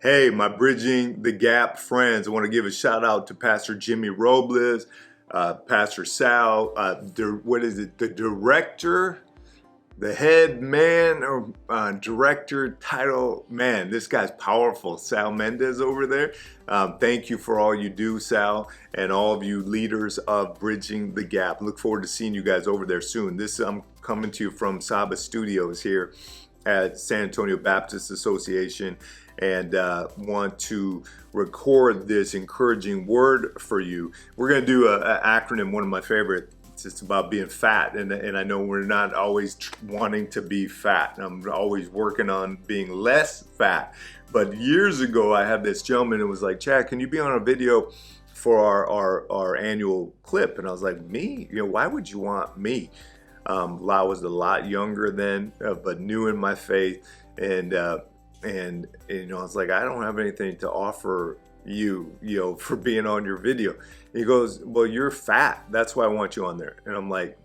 Hey, my Bridging the Gap friends, I want to give a shout out to Pastor Jimmy Robles, Pastor Sal, the director, the head man or director title. Man, this guy's powerful. Sal Mendez over there. Thank you for all you do, Sal, and all of you leaders of Bridging the Gap. Look forward to seeing you guys over there soon. I'm coming to you from SABA Studios here at San Antonio Baptist Association, and want to record this encouraging word for you. We're going to do an acronym, one of my favorite. It's about being fat, and I know we're not always wanting to be fat. I'm always working on being less fat. But years ago, I had this gentleman who was like, "Chad, can you be on a video for our annual clip?" And I was like, "Me? Why would you want me?" I was a lot younger then, but new in my faith, and I was like, I don't have anything to offer you, for being on your video. He goes, "Well, you're fat. That's why I want you on there." And I'm like,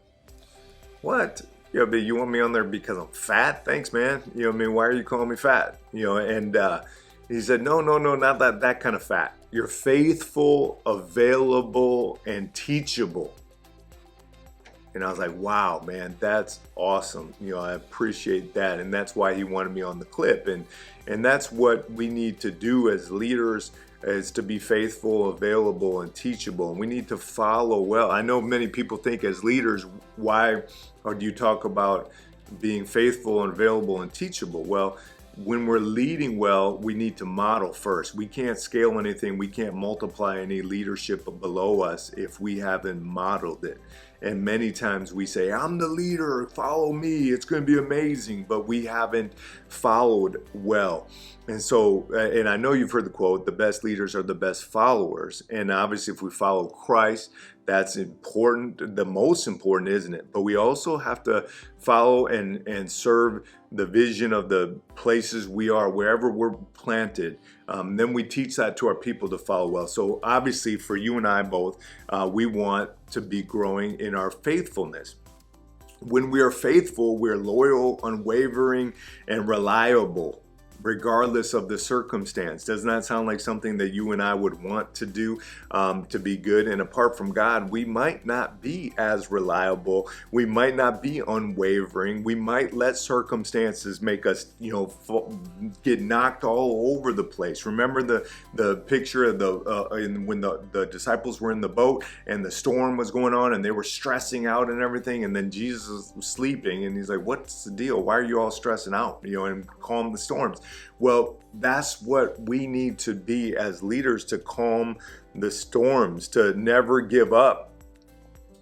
"What? But you want me on there because I'm fat? Thanks, man. Why are you calling me fat?" And he said, No, not that kind of fat. You're faithful, available, and teachable. And I was like, wow, man, that's awesome. I appreciate that. And that's why he wanted me on the clip. And that's what we need to do as leaders, is to be faithful, available, and teachable. And we need to follow well. I know many people think as leaders, why do you talk about being faithful and available and teachable? Well, when we're leading well, we need to model first. We can't scale anything. We can't multiply any leadership below us if we haven't modeled it. And many times we say, "I'm the leader, follow me, it's going to be amazing," but we haven't followed well. And so, and I know you've heard the quote, the best leaders are the best followers. And obviously if we follow Christ, that's important, the most important, isn't it? But we also have to follow and serve the vision of the places we are, wherever we're planted. Then we teach that to our people to follow well. So obviously for you and I both, we want to be growing in our faithfulness. When we are faithful, we're loyal, unwavering, and reliable, regardless of the circumstance. Doesn't that sound like something that you and I would want to do, to be good? And apart from God, we might not be as reliable. We might not be unwavering. We might let circumstances make us, get knocked all over the place. Remember the picture of when the disciples were in the boat and the storm was going on and they were stressing out and everything, and then Jesus was sleeping and he's like, "What's the deal? Why are you all stressing out?" And calm the storms. Well, that's what we need to be as leaders, to calm the storms, to never give up,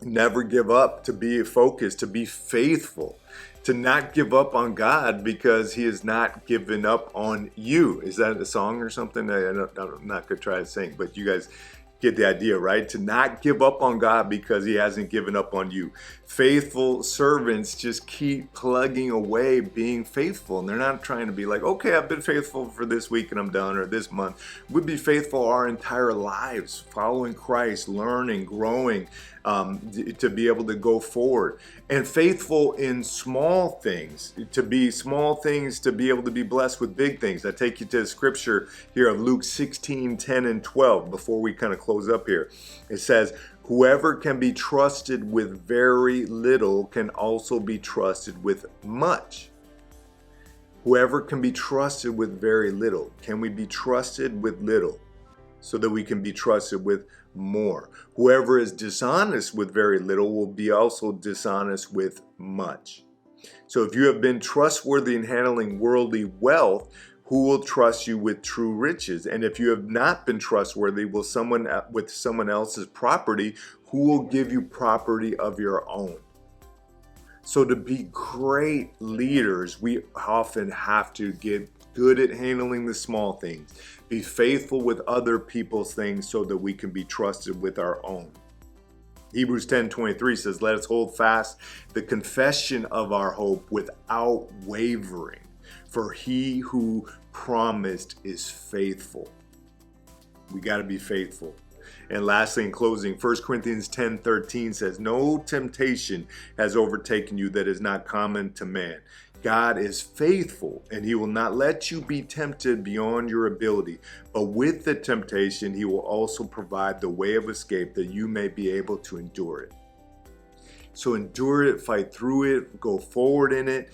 to be focused, to be faithful, to not give up on God because he has not given up on you. Is that a song or something? I'm not going to try to sing, but you guys get the idea, right? To not give up on God because he hasn't given up on you. Faithful servants just keep plugging away being faithful, and they're not trying to be like, "Okay, I've been faithful for this week and I'm done," or this month. We'd be faithful our entire lives, following Christ, learning, growing, to be able to go forward. And faithful in small things, to be able to be blessed with big things. I take you to the scripture here of Luke 16, 10 and 12 before we kind of close up here. It says, "Whoever can be trusted with very little can also be trusted with much." Whoever can be trusted with very little. Can we be trusted with little so that we can be trusted with more? Whoever is dishonest with very little will be also dishonest with much. So if you have been trustworthy in handling worldly wealth, who will trust you with true riches? And if you have not been trustworthy with someone else's property, who will give you property of your own? So to be great leaders, we often have to get good at handling the small things, be faithful with other people's things so that we can be trusted with our own. Hebrews 10:23 says, "Let us hold fast the confession of our hope without wavering, for he who promised is faithful." We got to be faithful. And lastly, in closing, 1 Corinthians 10:13 says, "No temptation has overtaken you that is not common to man. God is faithful, and he will not let you be tempted beyond your ability. But with the temptation, he will also provide the way of escape that you may be able to endure it. So endure it, fight through it, go forward in it.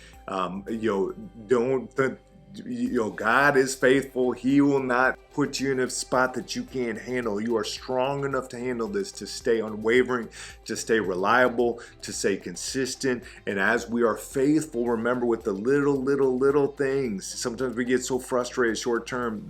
God is faithful. He will not put you in a spot that you can't handle. You are strong enough to handle this, to stay unwavering, to stay reliable, to stay consistent. And as we are faithful, remember, with the little things, sometimes we get so frustrated short term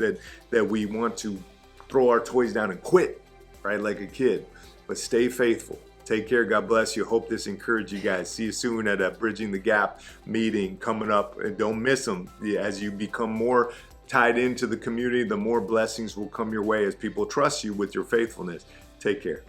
that we want to throw our toys down and quit, right? Like a kid. But stay faithful. Take care. God bless you. Hope this encouraged you guys. See you soon at a Bridging the Gap meeting coming up. And don't miss them. As you become more tied into the community, the more blessings will come your way as people trust you with your faithfulness. Take care.